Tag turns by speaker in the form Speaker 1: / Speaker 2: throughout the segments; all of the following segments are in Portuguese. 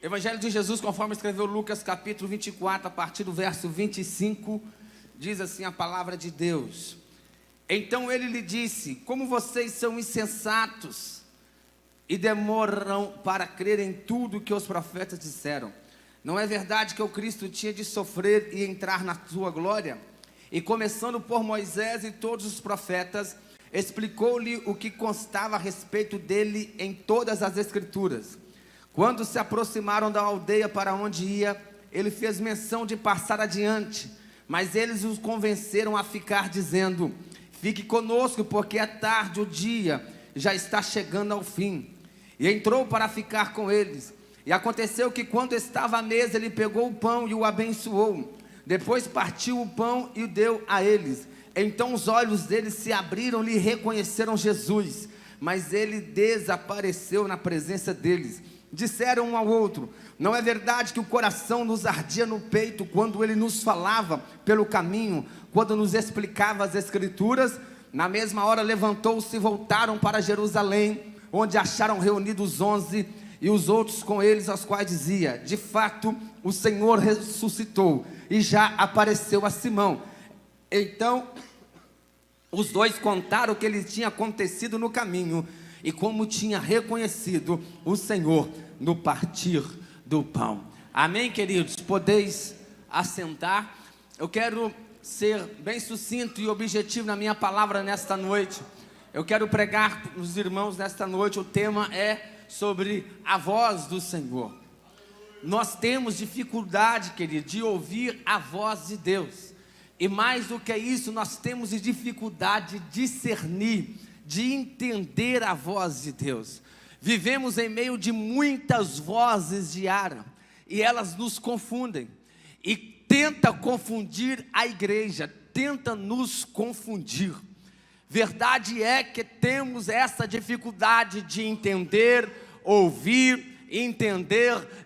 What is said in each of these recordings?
Speaker 1: Evangelho de Jesus, conforme escreveu Lucas capítulo 24, a partir do verso 25, diz assim a palavra de Deus. Então ele lhe disse: como vocês são insensatos e demoram para crer em tudo que os profetas disseram. Não é verdade que o Cristo tinha de sofrer e entrar na sua glória? E começando por Moisés e todos os profetas, explicou-lhe o que constava a respeito dele em todas as escrituras. Quando se aproximaram da aldeia para onde ia, ele fez menção de passar adiante, mas eles os convenceram a ficar, dizendo: fique conosco, porque é tarde, o dia já está chegando ao fim. E entrou para ficar com eles. E aconteceu que quando estava à mesa, ele pegou o pão e o abençoou. Depois partiu o pão e o deu a eles. Então os olhos deles se abriram e reconheceram Jesus, mas ele desapareceu na presença deles. Disseram um ao outro: não é verdade que o coração nos ardia no peito quando ele nos falava pelo caminho, quando nos explicava as escrituras? Na mesma hora levantou-se e voltaram para Jerusalém, onde acharam reunidos os 11 e os outros com eles, aos quais dizia: de fato o Senhor ressuscitou e já apareceu a Simão. Então os dois contaram o que lhes tinha acontecido no caminho e como tinha reconhecido o Senhor no partir do pão. Amém, queridos? Podeis assentar. Eu quero ser bem sucinto e objetivo na minha palavra nesta noite. Eu quero pregar para os irmãos nesta noite. O tema é sobre a voz do Senhor. Nós temos dificuldade, querido, de ouvir a voz de Deus. E mais do que isso, nós temos dificuldade de discernir, de entender a voz de Deus. Vivemos em meio de muitas vozes diárias, e elas nos confundem, e tenta confundir a igreja, tenta nos confundir. Verdade é que temos essa dificuldade de entender, ouvir,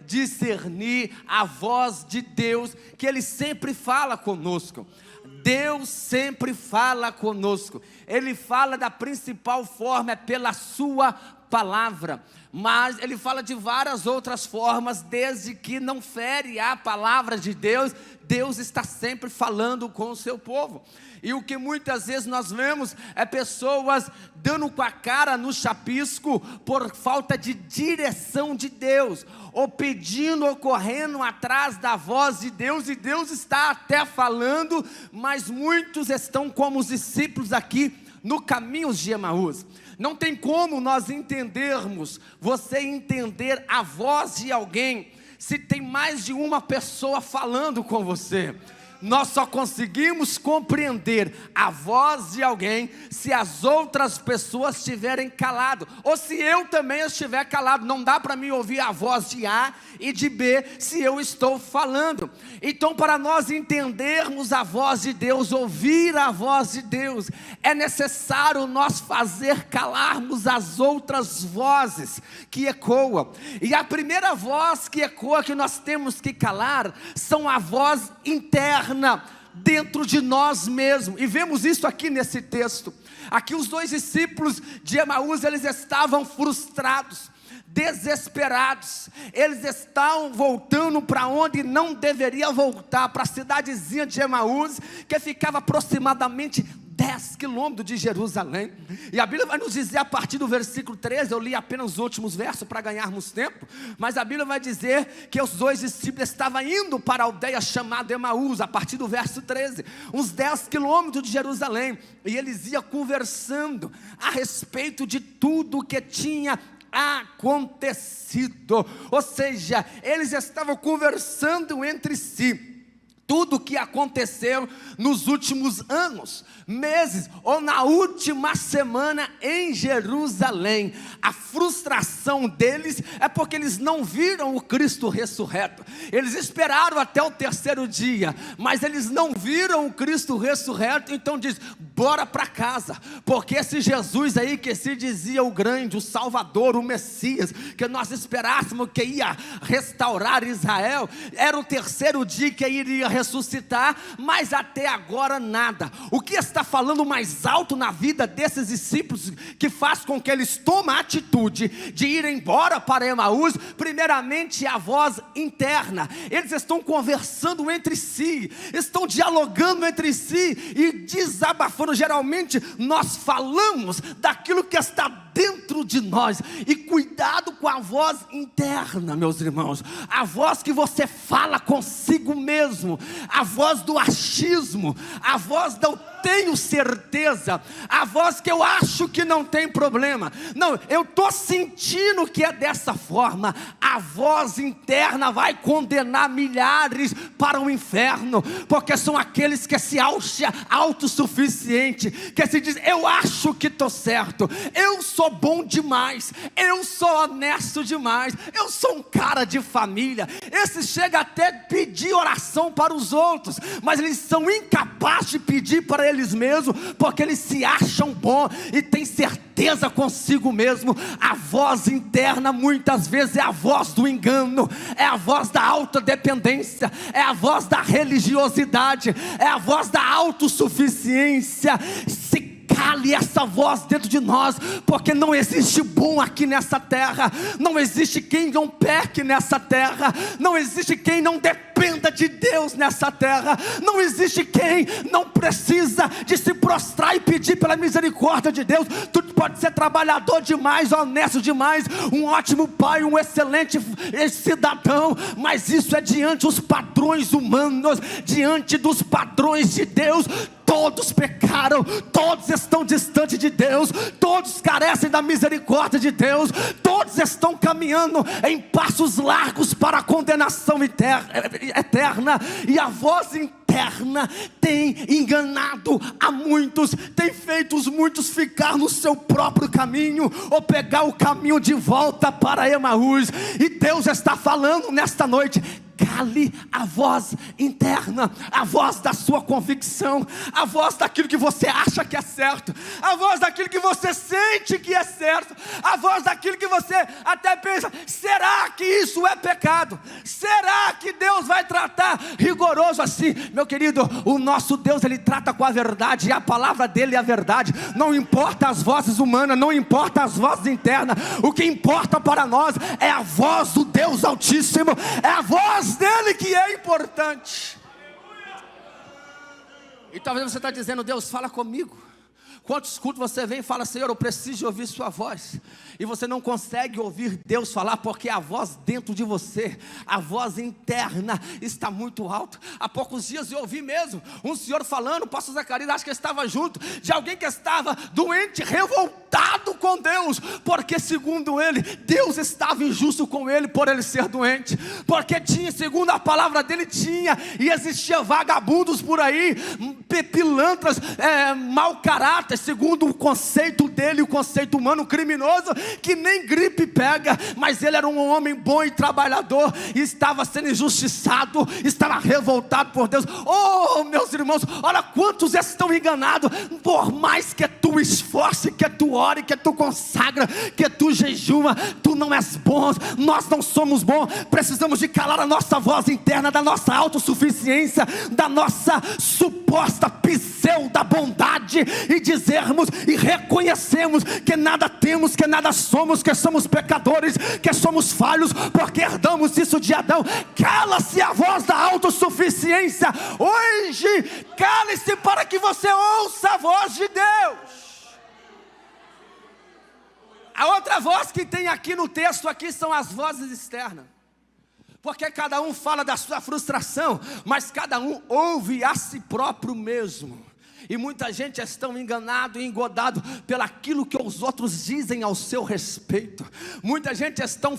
Speaker 1: discernir a voz de Deus, que Ele sempre fala conosco. Deus sempre fala conosco. Ele fala da principal forma, é pela sua palavra, mas Ele fala de várias outras formas, desde que não fere a palavra de Deus. Deus está sempre falando com o seu povo. E o que muitas vezes nós vemos é pessoas dando com a cara no chapisco por falta de direção de Deus, ou pedindo ou correndo atrás da voz de Deus, e Deus está até falando, mas muitos estão como os discípulos aqui no caminho de Emaús. Não tem como nós entendermos, você entender a voz de alguém, se tem mais de uma pessoa falando com você. Nós só conseguimos compreender a voz de alguém se as outras pessoas estiverem calado, ou se eu também estiver calado. Não dá para mim ouvir a voz de A e de B se eu estou falando. Então, para nós entendermos a voz de Deus, ouvir a voz de Deus, é necessário nós fazer calarmos as outras vozes que ecoam. E a primeira voz que ecoa, que nós temos que calar, são a voz interna dentro de nós mesmos. E vemos isso aqui nesse texto. Aqui os dois discípulos de Emaús, eles estavam frustrados, desesperados. Eles estavam voltando para onde não deveria voltar, para a cidadezinha de Emaús, que ficava aproximadamente 10 quilômetros de Jerusalém. E a Bíblia vai nos dizer a partir do versículo 13, eu li apenas os últimos versos para ganharmos tempo, mas a Bíblia vai dizer que os dois discípulos estavam indo para a aldeia chamada Emaús, a partir do verso 13, uns 10 quilômetros de Jerusalém, e eles iam conversando a respeito de tudo que tinha acontecido. Ou seja, eles estavam conversando entre si tudo o que aconteceu nos últimos anos, meses, ou na última semana em Jerusalém. A frustração deles é porque eles não viram o Cristo ressurreto. Eles esperaram até o terceiro dia, mas eles não viram o Cristo ressurreto. Então diz: bora para casa, porque esse Jesus aí que se dizia o grande, o Salvador, o Messias, que nós esperássemos que ia restaurar Israel, era o terceiro dia que iria ressuscitar, mas até agora nada. O que está falando mais alto na vida desses discípulos, que faz com que eles tomem a atitude de ir embora para Emaús? Primeiramente, a voz interna. Eles estão conversando entre si, estão dialogando entre si e desabafando. Geralmente nós falamos daquilo que está dentro de nós, e cuidado com a voz interna, meus irmãos, a voz que você fala consigo mesmo, a voz do achismo, a voz do tenho certeza, a voz que eu acho que não tem problema, não, eu estou sentindo que é dessa forma. A voz interna vai condenar milhares para o inferno, porque são aqueles que se acham autossuficiente, que se diz, eu acho que estou certo, eu sou bom demais, eu sou honesto demais, eu sou um cara de família. Esse chega até pedir oração para os outros, mas eles são incapazes de pedir para eles mesmos, porque eles se acham bom e têm certeza consigo mesmo. A voz interna muitas vezes é a voz do engano, é a voz da autodependência, é a voz da religiosidade, é a voz da autossuficiência. Cale essa voz dentro de nós, porque não existe bom aqui nessa terra, não existe quem não peque nessa terra, não existe quem não dependa de Deus nessa terra, não existe quem não precisa de se prostrar e pedir pela misericórdia de Deus. Tu pode ser trabalhador demais, honesto demais, um ótimo pai, um excelente cidadão, mas isso é diante dos padrões humanos, diante dos padrões de Deus. Todos pecaram, todos estão distantes de Deus, todos carecem da misericórdia de Deus, todos estão caminhando em passos largos para a condenação eterna, e a voz interna tem enganado a muitos, tem feito os muitos ficar no seu próprio caminho, ou pegar o caminho de volta para Emaús. E Deus está falando nesta noite: cale a voz interna, a voz da sua convicção, a voz daquilo que você acha que é certo, a voz daquilo que você sente que é certo, a voz daquilo que você até pensa, será que isso é pecado? Será que Deus vai tratar rigoroso assim? Meu querido, o nosso Deus, Ele trata com a verdade, e a palavra dEle é a verdade. Não importa as vozes humanas, não importa as vozes internas, o que importa para nós é a voz do Deus Altíssimo, é a voz dele que é importante. E talvez você está dizendo: Deus, fala comigo. Quantos cultos você vem e fala: Senhor, eu preciso de ouvir sua voz, e você não consegue ouvir Deus falar, porque a voz dentro de você, a voz interna está muito alta. Há poucos dias eu ouvi mesmo um senhor falando, o pastor Zacarias, acho que estava junto, de alguém que estava doente, revoltado com Deus, porque segundo ele, Deus estava injusto com ele por ele ser doente, porque tinha, segundo a palavra dele, e existia vagabundos por aí, pilantras, mau caráter, segundo o conceito dele, o conceito humano, criminoso, que nem gripe pega, mas ele era um homem bom e trabalhador, e estava sendo injustiçado, estava revoltado por Deus. Oh, meus irmãos, olha quantos estão enganados. Por mais que tu esforce, que tu ore, que tu consagra, que tu jejuma, tu não és bom, nós não somos bons. Precisamos de calar a nossa voz interna, da nossa autossuficiência, da nossa suposta pseudo bondade, e dizermos e reconhecemos que nada temos, que nada somos, que somos pecadores, que somos falhos, porque herdamos isso de Adão. Cala-se a voz da autossuficiência hoje, cale-se para que você ouça a voz de Deus. A outra voz que tem aqui no texto aqui são as vozes externas, porque cada um fala da sua frustração, mas cada um ouve a si próprio mesmo. E muita gente está enganado e engodado pelaquilo que os outros dizem ao seu respeito. Muita gente está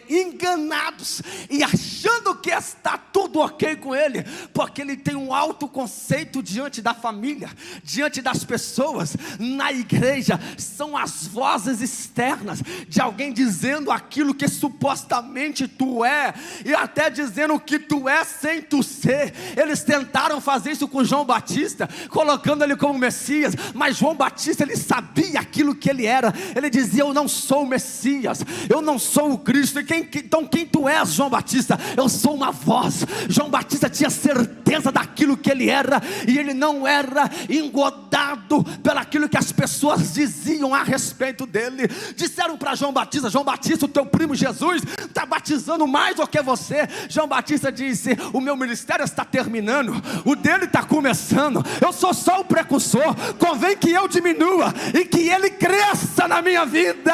Speaker 1: enganados e achando que está tudo ok com ele, porque ele tem um alto conceito diante da família, diante das pessoas. Na igreja são as vozes externas de alguém dizendo aquilo que supostamente tu é, e até dizendo que tu é sem tu ser. Eles tentaram fazer isso com João Batista. Batista, colocando ele como Messias. Mas João Batista, ele sabia aquilo que ele era. Ele dizia: eu não sou o Messias, eu não sou o Cristo. Então quem tu és, João Batista? Eu sou uma voz. João Batista tinha certeza daquilo que ele era, e ele não era engodado pelaquilo que as pessoas diziam a respeito dele. Disseram para João Batista: João Batista, o teu primo Jesus está batizando mais do que você. João Batista disse: o meu ministério está terminando, o dele está começando, eu sou só o precursor, convém que eu diminua e que ele cresça na minha vida.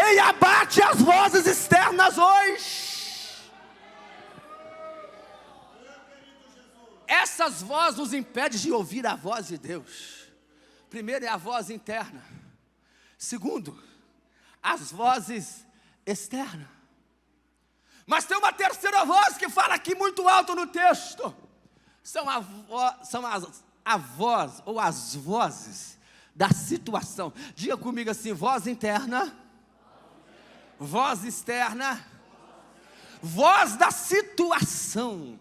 Speaker 1: Ei, abate as vozes externas hoje. Essas vozes nos impedem de ouvir a voz de Deus. Primeiro é a voz interna. Segundo, as vozes externas. Mas tem uma terceira voz que fala aqui muito alto no texto. São a voz ou as vozes da situação. Diga comigo assim: voz interna, voz externa, voz da situação.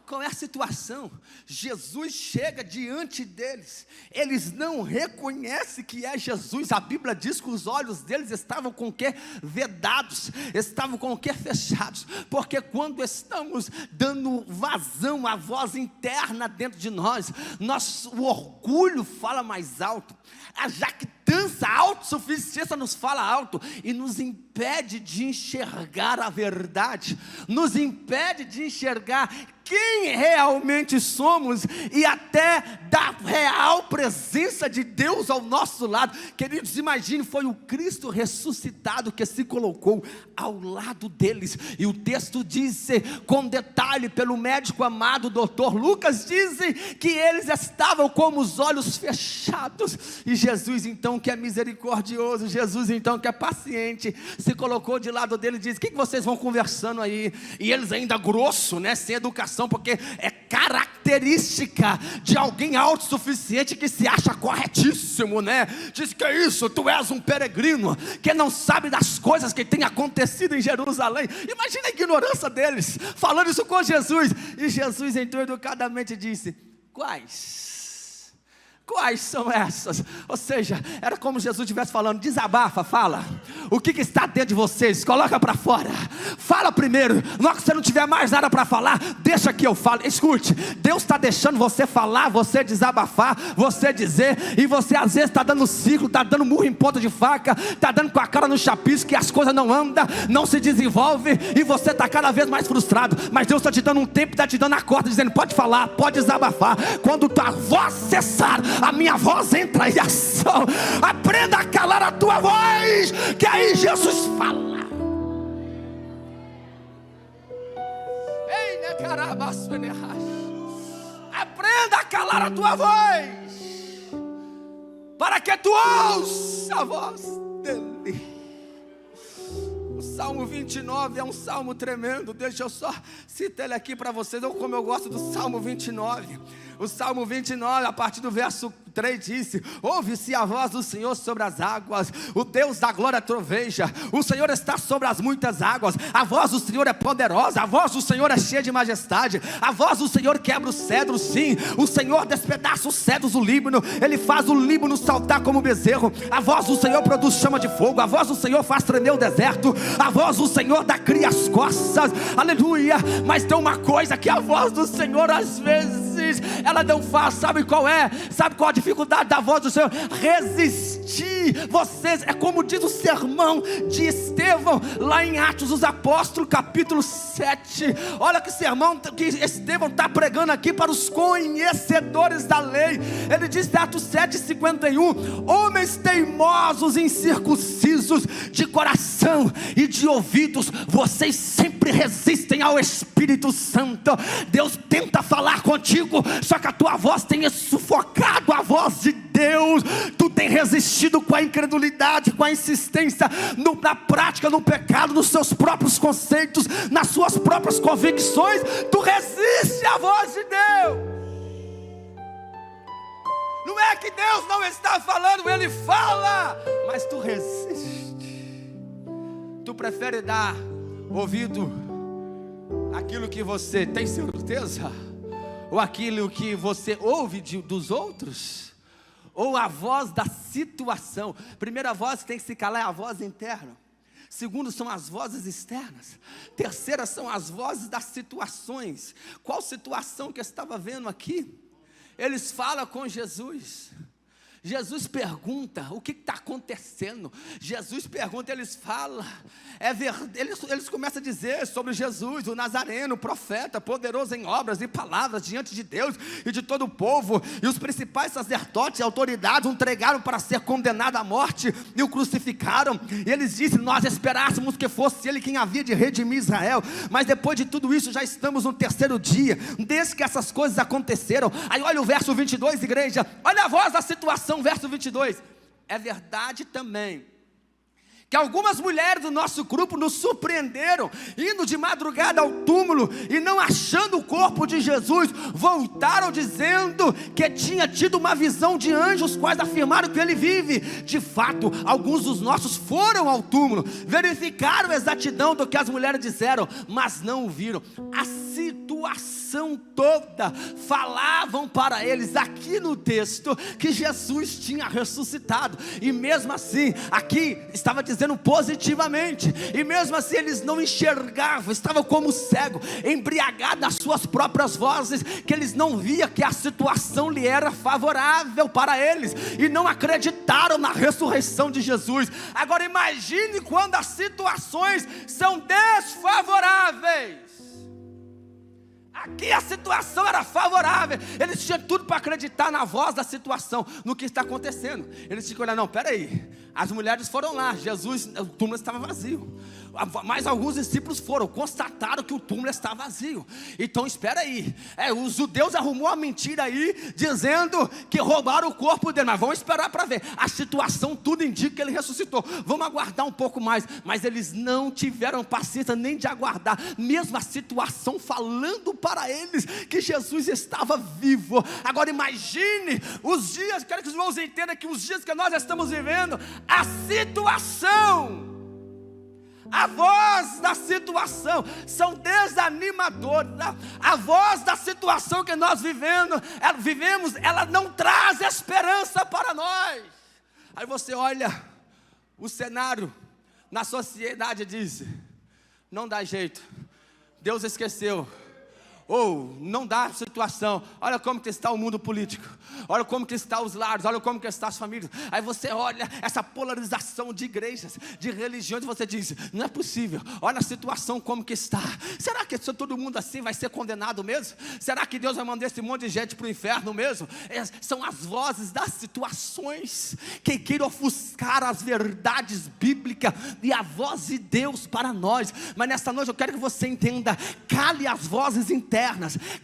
Speaker 1: Qual é a situação? Jesus chega diante deles, eles não reconhecem que é Jesus. A Bíblia diz que os olhos deles estavam com o quê? Vedados, estavam com o quê? Fechados. Porque quando estamos dando vazão à voz interna dentro de nós, o orgulho fala mais alto, a jactância, a autossuficiência nos fala alto e nos impede de enxergar a verdade, nos impede de enxergar quem realmente somos e até da real presença de Deus ao nosso lado. Queridos, imagine, foi o Cristo ressuscitado que se colocou ao lado deles, e o texto diz com detalhe pelo médico amado Dr. Lucas, dizem que eles estavam com os olhos fechados, e Jesus então, que é misericordioso, Jesus então que é paciente, se colocou de lado dele e disse: o que vocês vão conversando aí? E eles ainda grosso, né, sem educação, porque é característica de alguém autossuficiente que se acha corretíssimo, né? Diz: que é isso? Tu és um peregrino que não sabe das coisas que têm acontecido em Jerusalém. Imagina a ignorância deles, falando isso com Jesus. E Jesus então educadamente disse: Quais são essas? Ou seja, era como Jesus estivesse falando: desabafa, fala. O que está dentro de vocês? Coloca para fora. Fala primeiro. Na hora que você não tiver mais nada para falar, deixa que eu falo. Escute, Deus está deixando você falar, você desabafar, você dizer. E você às vezes está dando ciclo, está dando murro em ponta de faca, está dando com a cara no chapisco, que as coisas não andam, não se desenvolvem, e você está cada vez mais frustrado. Mas Deus está te dando um tempo, está te dando a corda, dizendo: pode falar, pode desabafar. Quando tua voz cessar, a minha voz entra em ação. Aprenda a calar a tua voz, que aí Jesus fala. Aprenda a calar a tua voz, para que tu ouça a voz dele. O Salmo 29 é um salmo tremendo. Deixa eu só citar ele aqui para vocês. Como eu gosto do Salmo 29. O Salmo 29, a partir do verso 3 disse: ouve-se a voz do Senhor sobre as águas, o Deus da glória troveja, o Senhor está sobre as muitas águas, a voz do Senhor é poderosa, a voz do Senhor é cheia de majestade, a voz do Senhor quebra os cedros, sim, o Senhor despedaça os cedros do Líbano, Ele faz o Líbano saltar como bezerro, a voz do Senhor produz chama de fogo, a voz do Senhor faz tremer o deserto, a voz do Senhor dá cria as costas, aleluia. Mas tem uma coisa que a voz do Senhor às vezes ela não faz. Sabe qual é? Sabe qual a dificuldade da voz do Senhor? Resistir. Vocês, é como diz o sermão de Estevão lá em Atos dos Apóstolos capítulo 7. Olha que sermão que Estevão está pregando aqui para os conhecedores da lei. Ele diz em Atos 7:51: homens teimosos, incircuncisos de coração e de ouvidos, vocês sempre resistem ao Espírito Santo. Deus tenta falar contigo, só que a tua voz tem sufocado a voz de Deus. Tu tem resistido com a incredulidade, com a insistência na prática, no pecado, nos seus próprios conceitos, nas suas próprias convicções. Tu resiste à voz de Deus. Não é que Deus não está falando, Ele fala, mas tu resiste. Tu prefere dar ouvido àquilo que você tem certeza, Ou aquilo que você ouve dos outros? Ou a voz da situação? Primeira voz que tem que se calar é a voz interna. Segundo são as vozes externas. Terceira são as vozes das situações. Qual situação que eu estava vendo aqui? Eles falam com Jesus. Jesus pergunta, o que está acontecendo? Jesus pergunta, eles falam, eles começam a dizer sobre Jesus, o Nazareno, o profeta, poderoso em obras e palavras diante de Deus e de todo o povo. E os principais sacerdotes e autoridades o entregaram para ser condenado à morte e o crucificaram. E eles disseram, nós esperássemos que fosse ele quem havia de redimir Israel, mas depois de tudo isso já estamos no terceiro dia, desde que essas coisas aconteceram. Aí olha o verso 22, igreja, olha a voz da situação. Verso 22, é verdade também que algumas mulheres do nosso grupo nos surpreenderam, indo de madrugada ao túmulo e não achando o corpo de Jesus, voltaram dizendo que tinha tido uma visão de anjos, quais afirmaram que ele vive. De fato, alguns dos nossos foram ao túmulo, verificaram a exatidão do que as mulheres disseram, mas não o viram. A situação toda falavam para eles, aqui no texto, que Jesus tinha ressuscitado, e mesmo assim, aqui estava dizendo positivamente, e mesmo assim eles não enxergavam, estavam como cego, embriagados nas suas próprias vozes, que eles não viam que a situação lhe era favorável para eles, e não acreditaram na ressurreição de Jesus. Agora imagine quando as situações são desfavoráveis. Aqui a situação era favorável, eles tinham tudo para acreditar na voz da situação, no que está acontecendo. Eles tinham que olhar, não, peraí, as mulheres foram lá, Jesus, o túmulo estava vazio, mas alguns discípulos foram, constataram que o túmulo estava vazio. Então espera aí, os judeus arrumou a mentira aí, dizendo que roubaram o corpo dele, mas vamos esperar para ver. A situação tudo indica que ele ressuscitou, vamos aguardar um pouco mais. Mas eles não tiveram paciência nem de aguardar, mesmo a situação falando para eles que Jesus estava vivo. Agora imagine os dias, quero que os irmãos entendam que os dias que nós estamos vivendo, a situação, a voz da situação são desanimadoras. A voz da situação que nós vivemos, ela não traz esperança para nós. Aí você olha o cenário na sociedade e diz, não dá jeito, Deus esqueceu. Ou não dá situação, olha como que está o mundo político, olha como que está os lares, olha como que está as famílias. Aí você olha essa polarização de igrejas, de religiões, e você diz, não é possível, olha a situação como que está. Será que se todo mundo assim vai ser condenado mesmo? Será que Deus vai mandar esse monte de gente para o inferno mesmo? São as vozes das situações que queiram ofuscar as verdades bíblicas e a voz de Deus para nós. Mas nesta noite eu quero que você entenda, cale as vozes internas,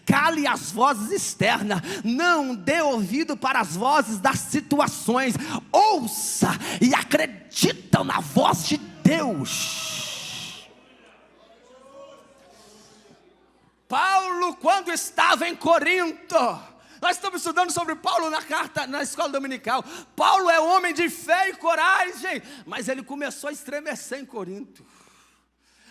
Speaker 1: cale as vozes externas, não dê ouvido para as vozes das situações, ouça e acredita na voz de Deus. Paulo, quando estava em Corinto, nós estamos estudando sobre Paulo na escola dominical. Paulo é homem de fé e coragem, mas ele começou a estremecer em Corinto.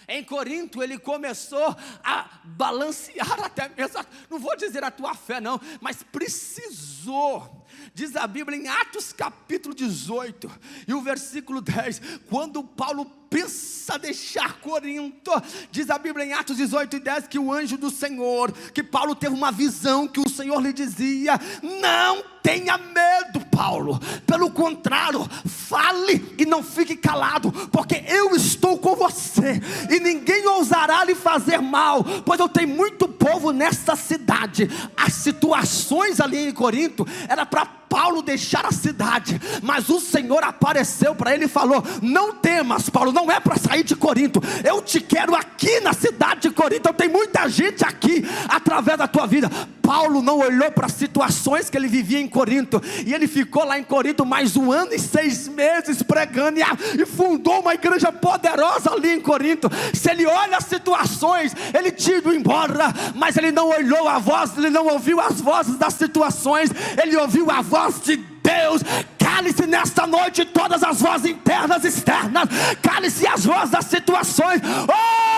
Speaker 1: Em Corinto ele começou a balancear até mesmo, não vou dizer a tua fé não, mas precisou. Diz a Bíblia em Atos capítulo 18 e o versículo 10, quando Paulo pensa deixar Corinto, diz a Bíblia em Atos 18 e 10, que o anjo do Senhor, que Paulo teve uma visão, que o Senhor lhe dizia, não tenha medo Paulo, pelo contrário, fale e não fique calado, porque eu estou com você, e ninguém ousará lhe fazer mal, pois eu tenho muito povo nesta cidade. As situações ali em Corinto, era para Paulo deixar a cidade, mas o Senhor apareceu para ele e falou, não temas Paulo, não é para sair de Corinto, eu te quero aqui na cidade de Corinto, eu tenho muita gente aqui, através da tua vida. Paulo não olhou para as situações que ele vivia em Corinto, e ele ficou lá em Corinto mais 1 ano e 6 meses pregando, e fundou uma igreja poderosa ali em Corinto. Se ele olha as situações, ele tinha ido embora, mas ele não olhou a voz, ele não ouviu as vozes das situações, ele ouviu a voz de Deus. Cale-se nesta noite todas as vozes internas e externas, cale-se as vozes das situações,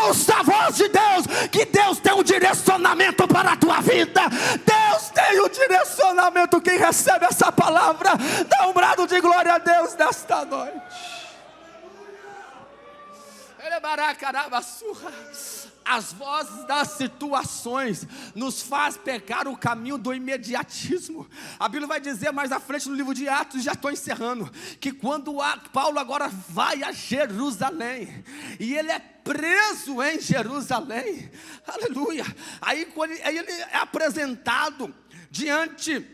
Speaker 1: ouça a voz de Deus, que Deus tem um direcionamento para a tua vida. Deus tem um direcionamento. Quem recebe essa palavra, dá um brado de glória a Deus nesta noite. As vozes das situações nos faz pegar o caminho do imediatismo. A Bíblia vai dizer mais à frente no livro de Atos, já estou encerrando, que quando Paulo agora vai a Jerusalém, e ele é preso em Jerusalém, aleluia, aí ele é apresentado diante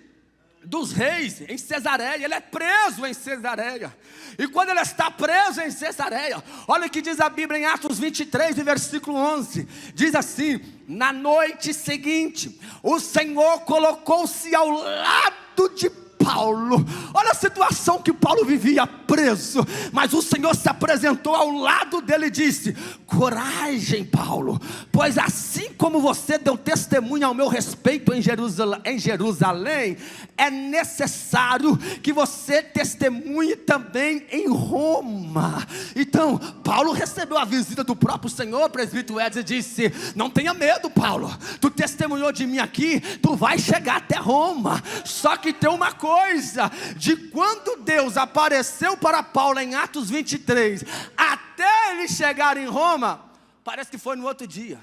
Speaker 1: dos reis em Cesareia. Ele é preso em Cesareia, e quando ele está preso em Cesareia, olha o que diz a Bíblia em Atos 23, versículo 11, diz assim: na noite seguinte, o Senhor colocou-se ao lado de Paulo. Olha a situação que Paulo vivia, preso, mas o Senhor se apresentou ao lado dele e disse: coragem, Paulo, pois assim como você deu testemunho ao meu respeito em Jerusalém, é necessário que você testemunhe também em Roma. Então Paulo recebeu a visita do próprio Senhor. O presbítero Edson disse: não tenha medo, Paulo, tu testemunhou de mim aqui, tu vai chegar até Roma. Só que tem uma coisa, de quando Deus apareceu para Paulo em Atos 23, até ele chegar em Roma, parece que foi no outro dia,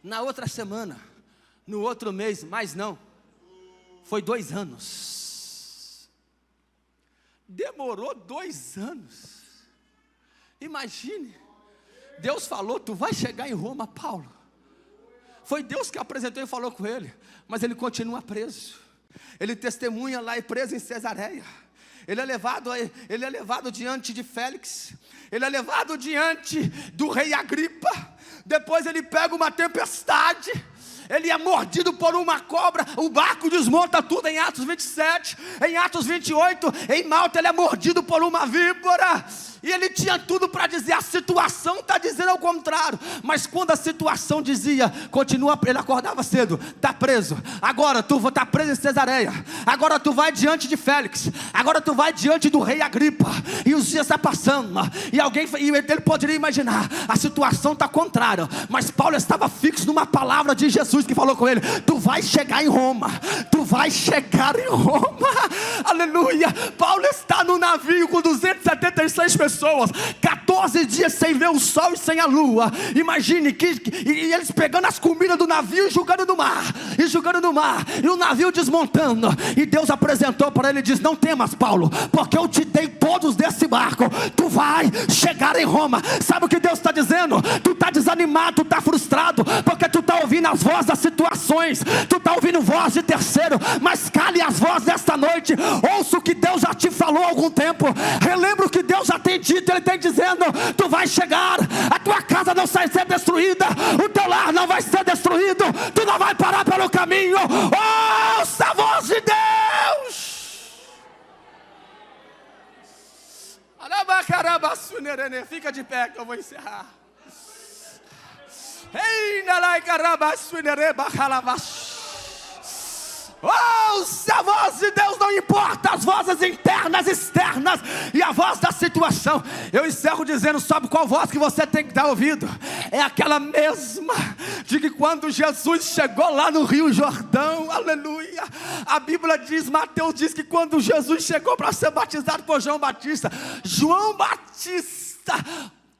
Speaker 1: na outra semana, no outro mês, mas não, foi 2 anos, demorou 2 anos. Imagine, Deus falou: tu vai chegar em Roma, Paulo. Foi Deus que apresentou e falou com ele, mas ele continua preso. Ele testemunha lá e preso em Cesareia. Ele é levado diante de Félix. Ele é levado diante do rei Agripa. Depois ele pega uma tempestade. Ele é mordido por uma cobra. O barco desmonta tudo em Atos 27. Em Atos 28, em Malta, ele é mordido por uma víbora. E ele tinha tudo para dizer. A situação está dizendo ao contrário. Mas quando a situação dizia: continua, ele acordava cedo, está preso. Agora tu está preso em Cesareia. Agora tu vai diante de Félix. Agora tu vai diante do rei Agripa. E os dias estão passando. E ele poderia imaginar: a situação está contrária. Mas Paulo estava fixo numa palavra de Jesus, que falou com ele: tu vai chegar em Roma. Tu vai chegar em Roma. Aleluia. Paulo está no navio com 276 pessoas, 14 dias sem ver o sol e sem a lua. Imagine e eles pegando as comidas do navio e jogando no mar, e o navio desmontando. E Deus apresentou para ele e diz: não temas, Paulo, porque eu te dei todos desse barco. Tu vai chegar em Roma. Sabe o que Deus está dizendo? Tu está desanimado, tu está frustrado, porque tu está ouvindo as vozes das situações, tu está ouvindo voz de terceiro. Mas cale as vozes desta noite. Ouça o que Deus já te falou há algum tempo. Relembra o que Deus já tem dito. Ele está dizendo: tu vai chegar, a tua casa não vai ser destruída, o teu lar não vai ser destruído, tu não vai parar pelo caminho. Ouça a voz de Deus. Fica de pé que eu vou encerrar. Ouça a voz de Deus, não importa as vozes internas, externas e a voz da situação. Eu encerro dizendo: sabe qual voz que você tem que dar ouvido? É aquela mesma de que quando Jesus chegou lá no Rio Jordão, aleluia, a Bíblia diz, Mateus diz que quando Jesus chegou para ser batizado por João Batista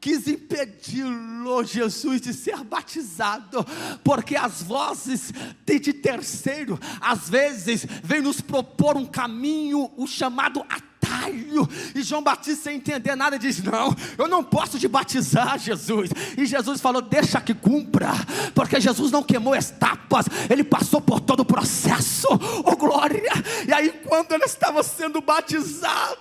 Speaker 1: quis impedi-lo, Jesus, de ser batizado, porque as vozes de terceiro, às vezes, vêm nos propor um caminho, o chamado atalho. E João Batista, sem entender nada, diz: não, eu não posso te batizar, Jesus. E Jesus falou: deixa que cumpra, porque Jesus não queimou etapas, ele passou por todo o processo. Oh glória! E aí quando ele estava sendo batizado,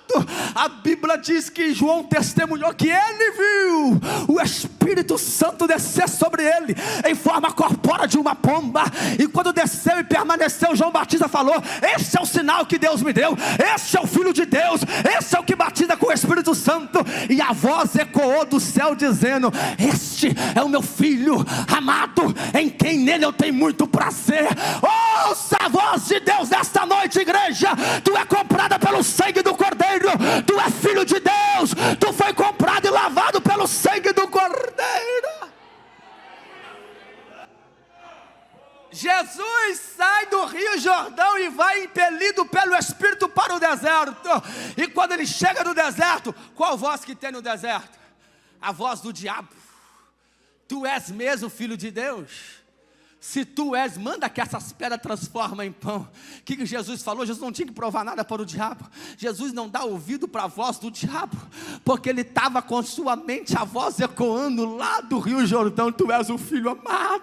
Speaker 1: a Bíblia diz que João testemunhou que ele viu o Espírito Santo descer sobre ele em forma corpórea de uma pomba. E quando desceu e permaneceu, João Batista falou: esse é o sinal que Deus me deu, esse é o Filho de Deus, esse é o que batiza com o Espírito Santo. E a voz ecoou do céu dizendo: este é o meu Filho amado, em quem nele eu tenho muito prazer. Ouça a voz de Deus nesta noite, igreja. Tu é comprada pelo sangue do Cordeiro, tu é filho de Deus, tu foi comprado e lavado pelo sangue do Cordeiro. Jesus sai do Rio Jordão e vai impelido pelo Espírito para o deserto. E quando ele chega no deserto, qual voz que tem no deserto? A voz do diabo. Tu és mesmo filho de Deus? Se tu és, manda que essas pedras transformem em pão. O que Jesus falou? Jesus não tinha que provar nada para o diabo. Jesus não dá ouvido para a voz do diabo, porque ele estava com sua mente, a voz ecoando lá do Rio Jordão. Tu és o filho amado.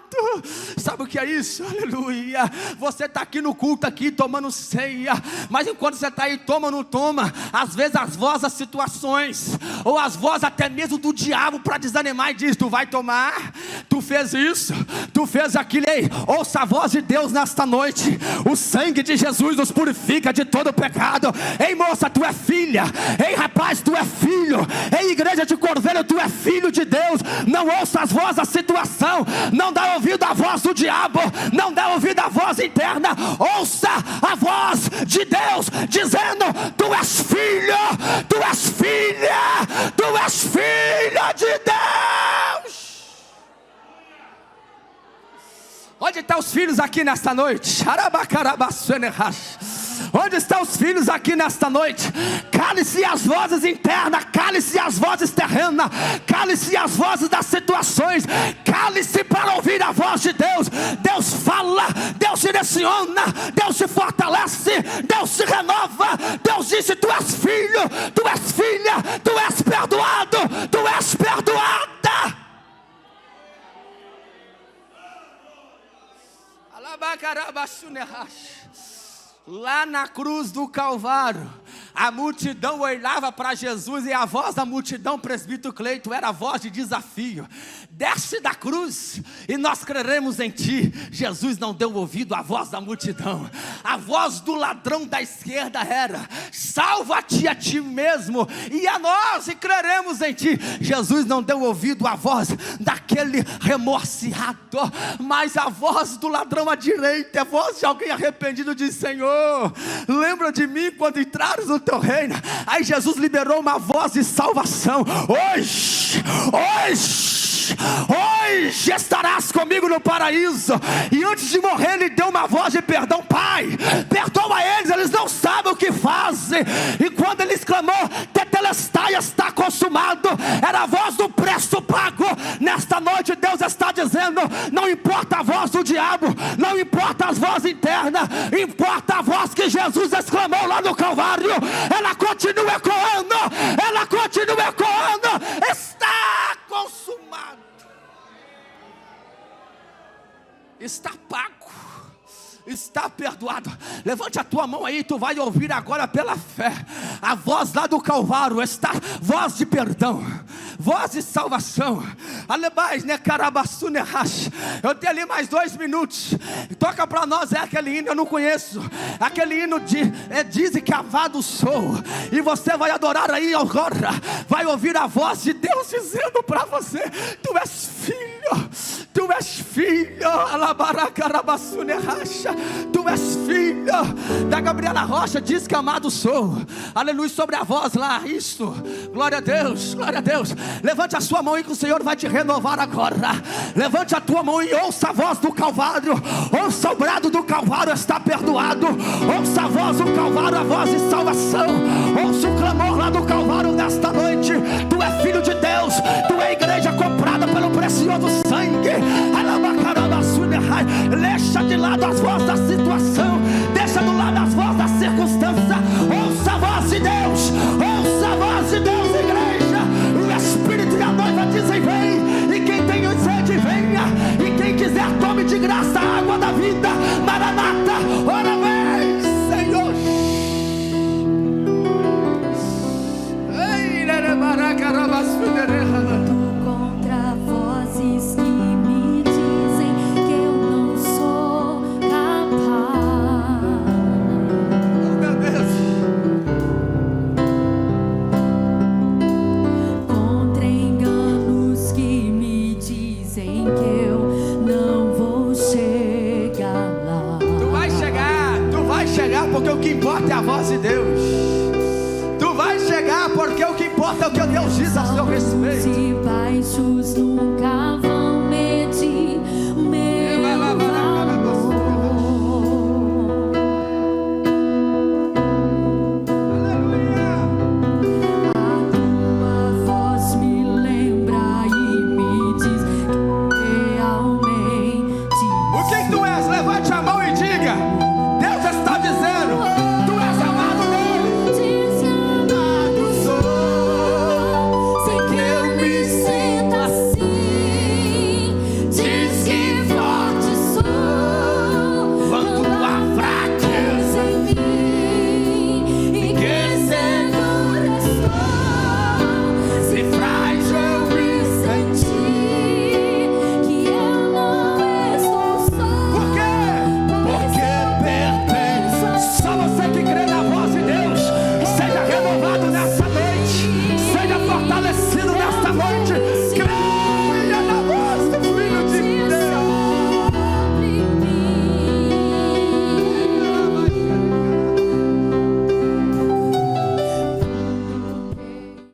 Speaker 1: Sabe o que é isso? Aleluia. Você está aqui no culto, aqui tomando ceia, mas enquanto você está aí, toma ou não toma, às vezes as vozes das situações, ou as vozes até mesmo do diabo para desanimar, e diz: tu vai tomar, tu fez isso, tu fez aquilo. Ei, ouça a voz de Deus nesta noite. O sangue de Jesus nos purifica de todo pecado. Ei, moça, tu é filha. Ei, rapaz, tu é filho. Ei, igreja de Cordeiro, tu é filho de Deus. Não ouça as vozes da situação, não dá ouvido à voz do diabo, não dá ouvido à voz interna. Ouça a voz de Deus dizendo: tu és filho, tu és filha, tu és filha de Deus. Onde estão os filhos aqui nesta noite? Onde estão os filhos aqui nesta noite? Cale-se as vozes internas, cale-se as vozes terrenas, cale-se as vozes das situações, cale-se para ouvir a voz de Deus. Deus fala, Deus direciona, Deus te fortalece, Deus te renova. Deus disse: tu és filho, tu és filha, tu és perdoado, tu és perdoada. Lá na cruz do Calvário, a multidão olhava para Jesus, e a voz da multidão, presbítero Cleito, era a voz de desafio: desce da cruz e nós creremos em ti. Jesus não deu ouvido à voz da multidão. A voz do ladrão da esquerda era: salva-te a ti mesmo e a nós, e creremos em ti. Jesus não deu ouvido à voz daquele remorciado, mas a voz do ladrão à direita é a voz de alguém arrependido. Diz: Senhor, lembra de mim quando entrares no teu reino. Aí Jesus liberou uma voz de salvação: hoje estarás comigo no paraíso. E antes de morrer, ele deu uma voz de perdão: Pai, perdoa eles não sabem o que fazem. E quando ele exclamou: Tetelestai, está consumado, era a voz do preço pago. Nesta noite Deus está dizendo: não importa a voz do diabo, não importa as vozes internas, importa a voz que Jesus exclamou lá no Calvário. Ela continua ecoando, ela continua ecoando: está consumado, está pago, está perdoado. Levante a tua mão aí, tu vai ouvir agora pela fé a voz lá do Calvário. Está voz de perdão, voz de salvação. Alebais, né, carabaçu, né, racha. Eu tenho ali mais 2 minutos. Toca para nós, é aquele hino, eu não conheço. Aquele hino diz que amado sou. E você vai adorar aí agora. Vai ouvir a voz de Deus dizendo para você: tu és filho, tu és filho. Alabaracarabassu, né, racha. Tu és filho. Da Gabriela Rocha diz que amado sou. Aleluia, sobre a voz lá, isso. Glória a Deus, glória a Deus. Levante a sua mão e que o Senhor vai te renovar agora. Levante a tua mão e ouça a voz do Calvário. Ouça o brado do Calvário: está perdoado. Ouça a voz do Calvário, a voz de salvação. Ouça o clamor lá do Calvário nesta noite: tu é filho de Deus, tu é igreja comprada pelo precioso sangue. Deixa de lado as vozes da situação, deixa do lado as vozes da circunstância. Ouça a voz de Deus, ouça a voz de Deus, igreja. O Espírito e a noiva dizem: vem. E quem tem sede, venha. E quem quiser, tome de graça a água da vida. Maranata, ora vem, Senhor. Ei,
Speaker 2: contra vozes que me dizem que eu não sou capaz.
Speaker 1: Oh, meu Deus.
Speaker 2: Contra enganos que me dizem que eu não vou chegar lá.
Speaker 1: Tu vai chegar, porque o que importa é a voz de Deus. Tu vai chegar, porque o que importa é o que Deus diz a seu respeito.
Speaker 2: Altos e baixos nunca vão